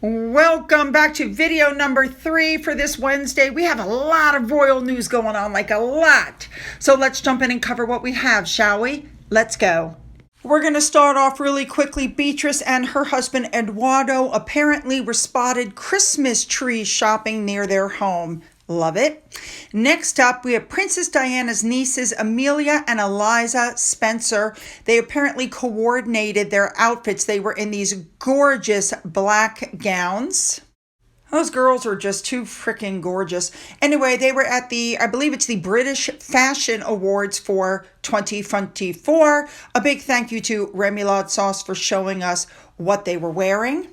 Welcome back to video number 3 for this Wednesday. We have a lot of royal news going on, like a lot. So let's jump in and cover what we have, shall we? Let's go. We're going to start off really quickly. Beatrice and her husband Eduardo apparently were spotted Christmas tree shopping near their home. Love it. Next up, we have Princess Diana's nieces, Amelia and Eliza Spencer. They apparently coordinated their outfits. They were in these gorgeous black gowns. Those girls are just too freaking gorgeous. Anyway, they were at I believe it's the British Fashion Awards for 2024. A big thank you to Remoulade Sauce for showing us what they were wearing.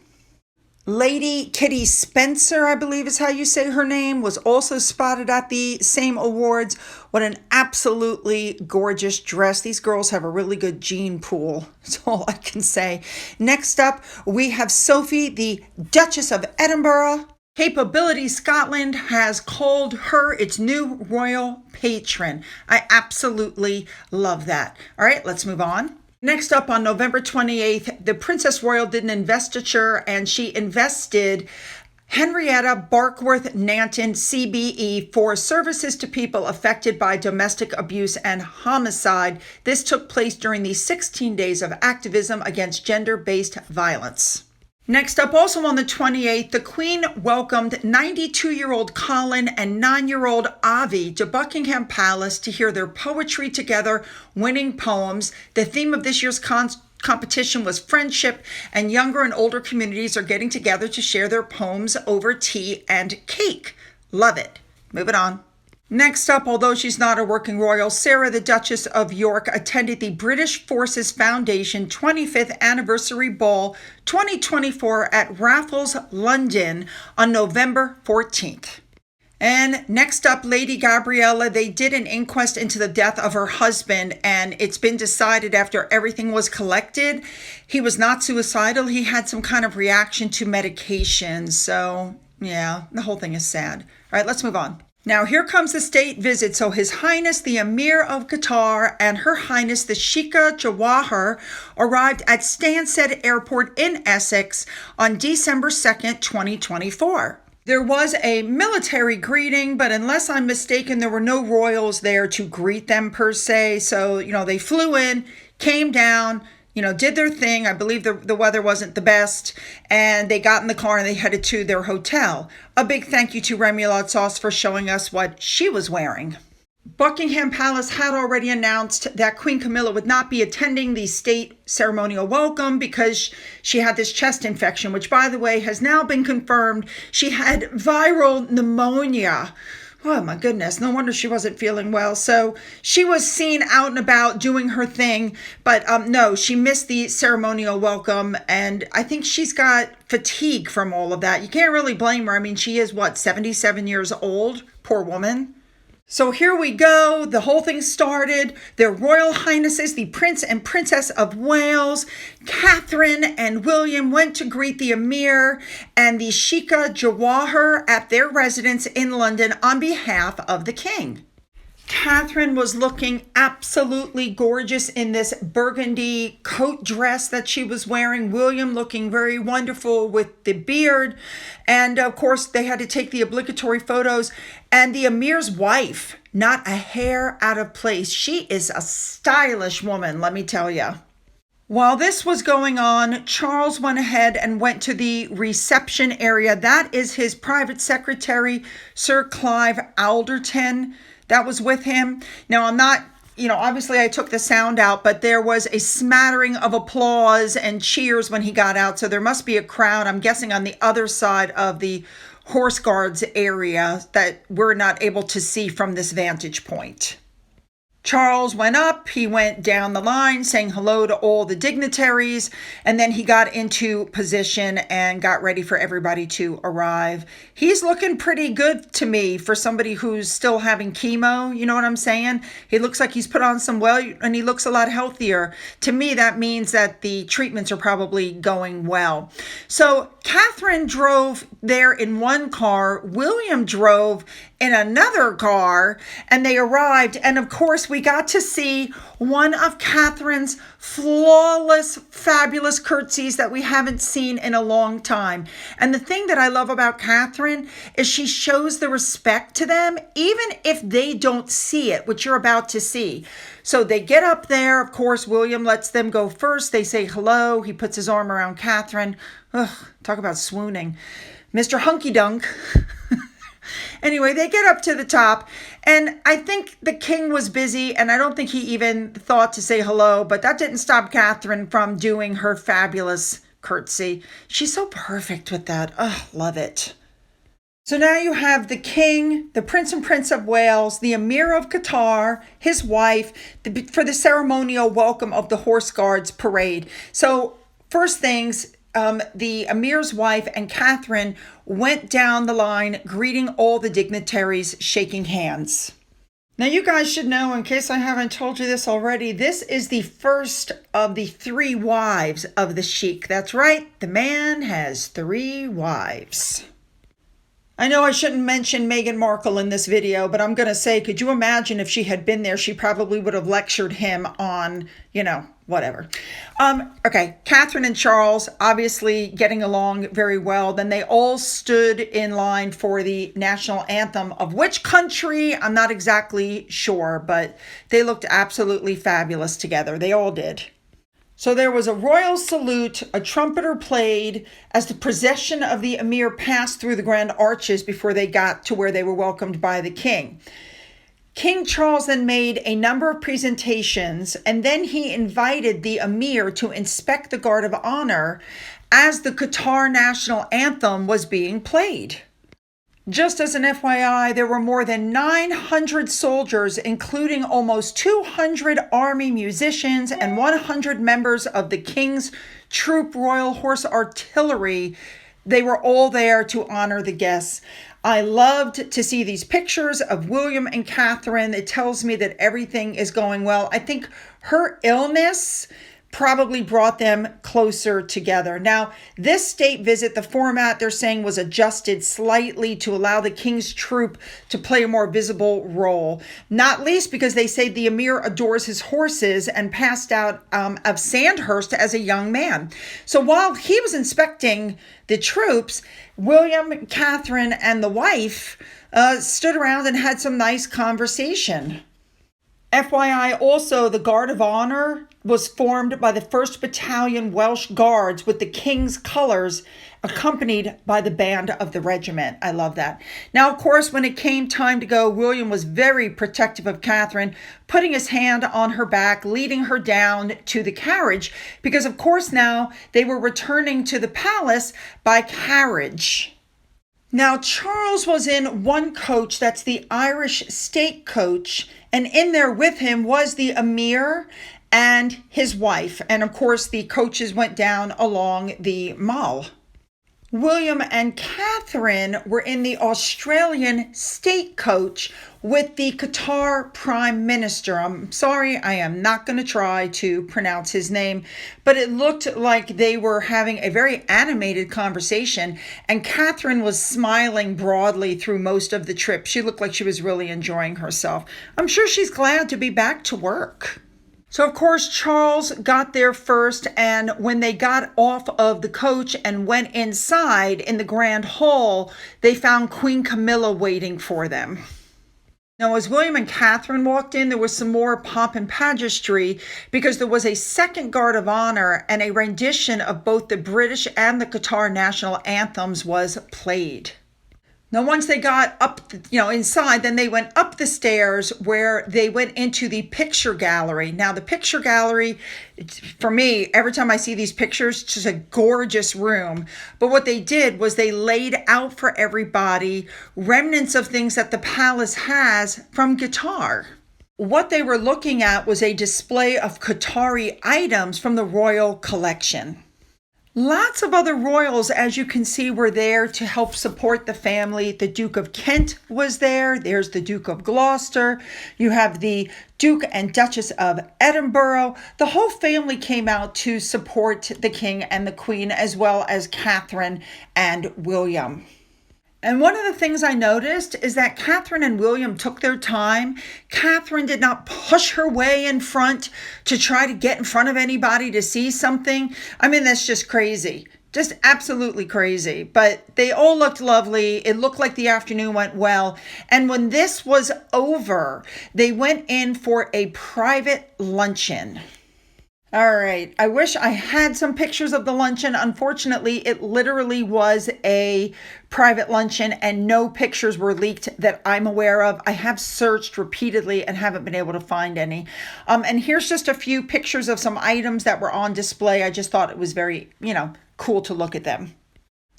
Lady Kitty Spencer, I believe is how you say her name, was also spotted at the same awards. What an absolutely gorgeous dress. These girls have a really good gene pool. That's all I can say. Next up, we have Sophie, the Duchess of Edinburgh. Capability Scotland has called her its new royal patron. I absolutely love that. All right, let's move on. Next up, on November 28th, the Princess Royal did an investiture and she invested Henrietta Barkworth Nanton, CBE, for services to people affected by domestic abuse and homicide. This took place during the 16 days of activism against gender-based violence. Next up, also on the 28th, the Queen welcomed 92-year-old Colin and 9-year-old Avi to Buckingham Palace to hear their poetry together, winning poems. The theme of this year's competition was friendship, and younger and older communities are getting together to share their poems over tea and cake. Love it. Moving on. Next up, although she's not a working royal, Sarah, the Duchess of York, attended the British Forces Foundation 25th Anniversary Ball 2024 at Raffles, London on November 14th. And next up, Lady Gabriella, they did an inquest into the death of her husband, and it's been decided after everything was collected, he was not suicidal. He had some kind of reaction to medication. So, yeah, the whole thing is sad. All right, let's move on. Now, here comes the state visit. So His Highness the Amir of Qatar and Her Highness the Sheikha Jawahar arrived at Stansted Airport in Essex on December 2nd, 2024. There was a military greeting, but unless I'm mistaken, there were no royals there to greet them per se. So, they flew in, came down, did their thing. I believe the weather wasn't the best, and they got in the car and they headed to their hotel. A big thank you to Remoulade Sauce for showing us what she was wearing. Buckingham Palace had already announced that Queen Camilla would not be attending the state ceremonial welcome because she had this chest infection, which, by the way, has now been confirmed. She had viral pneumonia. Oh my goodness, no wonder she wasn't feeling well. So she was seen out and about doing her thing, but no, she missed the ceremonial welcome, and I think she's got fatigue from all of that. You can't really blame her. I mean, she is, 77 years old? Poor woman. So here we go. The whole thing started. Their Royal Highnesses, the Prince and Princess of Wales, Catherine and William, went to greet the Amir and the Sheikha Jawahar at their residence in London on behalf of the King. Catherine was looking absolutely gorgeous in this burgundy coat dress that she was wearing. William looking very wonderful with the beard. And of course, they had to take the obligatory photos. And the Amir's wife, not a hair out of place. She is a stylish woman, let me tell you. While this was going on, Charles went ahead and went to the reception area. That is his private secretary, Sir Clive Alderton. That was with him. Now, I'm not, obviously I took the sound out, but there was a smattering of applause and cheers when he got out. So there must be a crowd, I'm guessing, on the other side of the horse guards area that we're not able to see from this vantage point. Charles went up, he went down the line saying hello to all the dignitaries, and then he got into position and got ready for everybody to arrive. He's looking pretty good to me for somebody who's still having chemo, you know what I'm saying? He looks like he's put on some weight and he looks a lot healthier. To me, that means that the treatments are probably going well. So Catherine drove there in one car, William drove in another car, and they arrived. And of course, we got to see one of Catherine's flawless, fabulous curtsies that we haven't seen in a long time. And the thing that I love about Catherine is she shows the respect to them, even if they don't see it, which you're about to see. So they get up there. Of course, William lets them go first. They say hello. He puts his arm around Catherine. Ugh, talk about swooning. Mr. Hunky Dunk. Anyway, they get up to the top, and I think the king was busy, and I don't think he even thought to say hello, but that didn't stop Catherine from doing her fabulous curtsy. She's so perfect with that. Ugh, love it. So now you have the king, the prince and prince of Wales, the Amir of Qatar, his wife, for the ceremonial welcome of the Horse Guards parade. So first things, the Amir's wife and Catherine went down the line, greeting all the dignitaries, shaking hands. Now, you guys should know, in case I haven't told you this already, this is the first of the 3 wives of the sheik. That's right, the man has 3 wives. I know I shouldn't mention Meghan Markle in this video, but I'm going to say, could you imagine if she had been there, she probably would have lectured him on, whatever. Okay, Catherine and Charles obviously getting along very well. Then they all stood in line for the national anthem of which country, I'm not exactly sure, but they looked absolutely fabulous together. They all did. So there was a royal salute, a trumpeter played as the procession of the Amir passed through the grand arches before they got to where they were welcomed by the king. King Charles then made a number of presentations, and then he invited the Amir to inspect the guard of honor as the Qatar national anthem was being played. Just as an FYI, there were more than 900 soldiers, including almost 200 army musicians and 100 members of the King's Troop Royal Horse Artillery. They were all there to honor the guests. I loved to see these pictures of William and Catherine. It tells me that everything is going well. I think her illness probably brought them closer together. Now, this state visit, the format they're saying was adjusted slightly to allow the king's troop to play a more visible role. Not least because they say the Amir adores his horses and passed out of Sandhurst as a young man. So while he was inspecting the troops, William, Catherine, and the wife stood around and had some nice conversation. FYI, also, the Guard of Honor was formed by the 1st Battalion Welsh Guards with the King's colors, accompanied by the band of the regiment. I love that. Now, of course, when it came time to go, William was very protective of Catherine, putting his hand on her back, leading her down to the carriage, because, of course, now they were returning to the palace by carriage. Now, Charles was in one coach, that's the Irish state coach, and in there with him was the Amir and his wife. And of course, the coaches went down along the Mall. William and Catherine were in the Australian state coach with the Qatar Prime Minister. I'm sorry, I am not going to try to pronounce his name, but it looked like they were having a very animated conversation, and Catherine was smiling broadly through most of the trip. She looked like she was really enjoying herself. I'm sure she's glad to be back to work. So, of course, Charles got there first, and when they got off of the coach and went inside in the grand hall, they found Queen Camilla waiting for them. Now, as William and Catherine walked in, there was some more pomp and pageantry because there was a second guard of honor and a rendition of both the British and the Qatar national anthems was played. Now, once they got up, inside, then they went up the stairs where they went into the picture gallery. Now, the picture gallery, for me, every time I see these pictures, it's just a gorgeous room. But what they did was they laid out for everybody remnants of things that the palace has from Qatar. What they were looking at was a display of Qatari items from the royal collection. Lots of other royals, as you can see, were there to help support the family. The Duke of Kent was there. There's the Duke of Gloucester. You have the Duke and Duchess of Edinburgh. The whole family came out to support the King and the Queen, as well as Catherine and William. And one of the things I noticed is that Catherine and William took their time. Catherine did not push her way in front to try to get in front of anybody to see something. I mean, that's just crazy. Just absolutely crazy. But they all looked lovely. It looked like the afternoon went well. And when this was over, they went in for a private luncheon. All right. I wish I had some pictures of the luncheon. Unfortunately, it literally was a private luncheon and no pictures were leaked that I'm aware of. I have searched repeatedly and haven't been able to find any. And here's just a few pictures of some items that were on display. I just thought it was very, cool to look at them.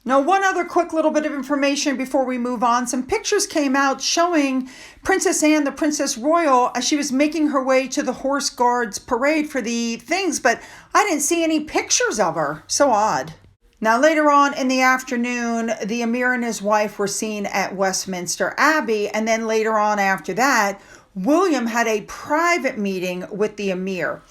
Now, one other quick little bit of information before we move on. Some pictures came out showing Princess Anne, the Princess Royal, as she was making her way to the Horse Guards parade for the things, but I didn't see any pictures of her. So odd. Now, later on in the afternoon, the Amir and his wife were seen at Westminster Abbey, and then later on after that, William had a private meeting with the Amir.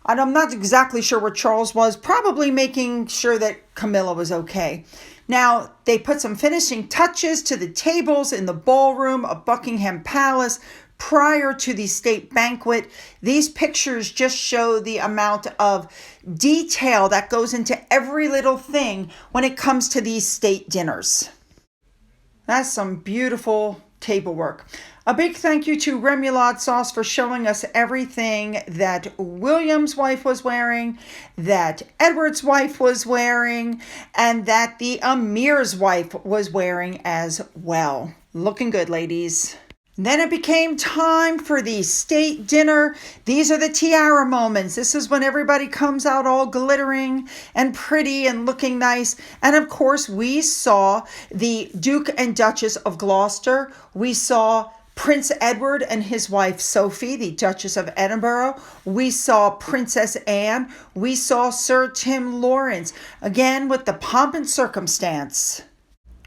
And I'm not exactly sure where Charles was, probably making sure that Camilla was okay. Now, they put some finishing touches to the tables in the ballroom of Buckingham Palace prior to the state banquet. These pictures just show the amount of detail that goes into every little thing when it comes to these state dinners. That's some beautiful table work. A big thank you to Remoulade Sauce for showing us everything that William's wife was wearing, that Edward's wife was wearing, and that the Amir's wife was wearing as well. Looking good, ladies. Then it became time for the state dinner. These are the tiara moments. This is when everybody comes out all glittering and pretty and looking nice. And of course, we saw the Duke and Duchess of Gloucester. We saw Prince Edward and his wife Sophie, the Duchess of Edinburgh. We saw Princess Anne. We saw Sir Tim Lawrence, again with the pomp and circumstance.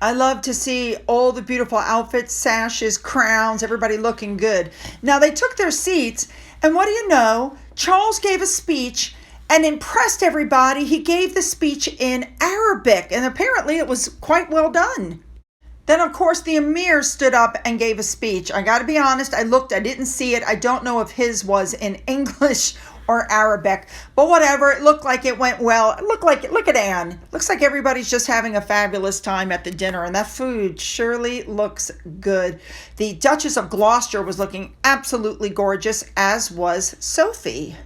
I love to see all the beautiful outfits, sashes, crowns, everybody looking good. Now they took their seats, and what do you know? Charles gave a speech and impressed everybody. He gave the speech in Arabic, and apparently it was quite well done. Then, of course, the Amir stood up and gave a speech. I got to be honest, I looked, I didn't see it. I don't know if his was in English or Arabic, but whatever. It looked like it went well. Look at Anne. Looks like everybody's just having a fabulous time at the dinner, and that food surely looks good. The Duchess of Gloucester was looking absolutely gorgeous, as was Sophie.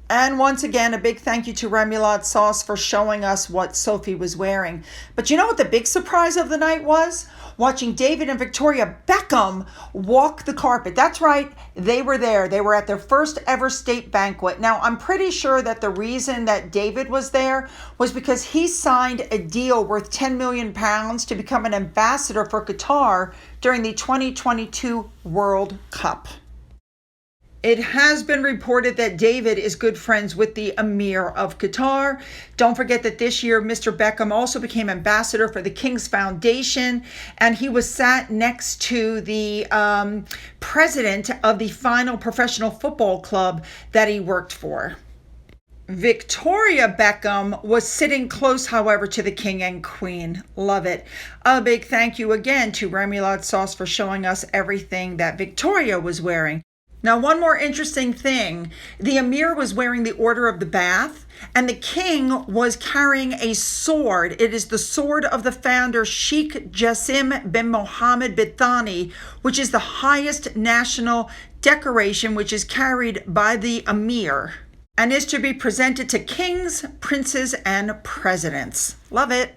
And once again, a big thank you to Remoulade Sauce for showing us what Sophie was wearing. But you know what the big surprise of the night was? Watching David and Victoria Beckham walk the carpet. That's right, they were there. They were at their first ever state banquet. Now, I'm pretty sure that the reason that David was there was because he signed a deal worth £10 million to become an ambassador for Qatar during the 2022 World Cup. It has been reported that David is good friends with the Amir of Qatar. Don't forget that this year, Mr. Beckham also became ambassador for the King's Foundation, and he was sat next to the president of the final professional football club that he worked for. Victoria Beckham was sitting close, however, to the King and Queen. Love it. A big thank you again to Remoulade Sauce for showing us everything that Victoria was wearing. Now, one more interesting thing, the Amir was wearing the Order of the Bath, and the king was carrying a sword. It is the sword of the founder Sheikh Jassim bin Mohammed bin Thani, which is the highest national decoration which is carried by the Amir and is to be presented to kings, princes, and presidents. Love it.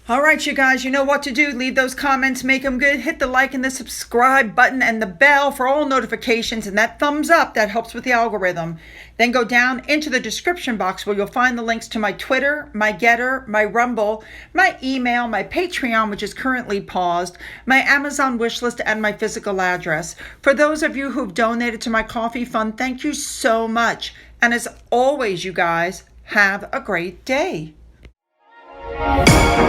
All right, you guys, you know what to do. Leave those comments, make them good. Hit the like and the subscribe button and the bell for all notifications, and that thumbs up, that helps with the algorithm. Then go down into the description box where you'll find the links to my Twitter, my Gettr, my Rumble, my email, my Patreon, which is currently paused, my Amazon wishlist, and my physical address. For those of you who've donated to my coffee fund, thank you so much. And as always, you guys, have a great day. Bye.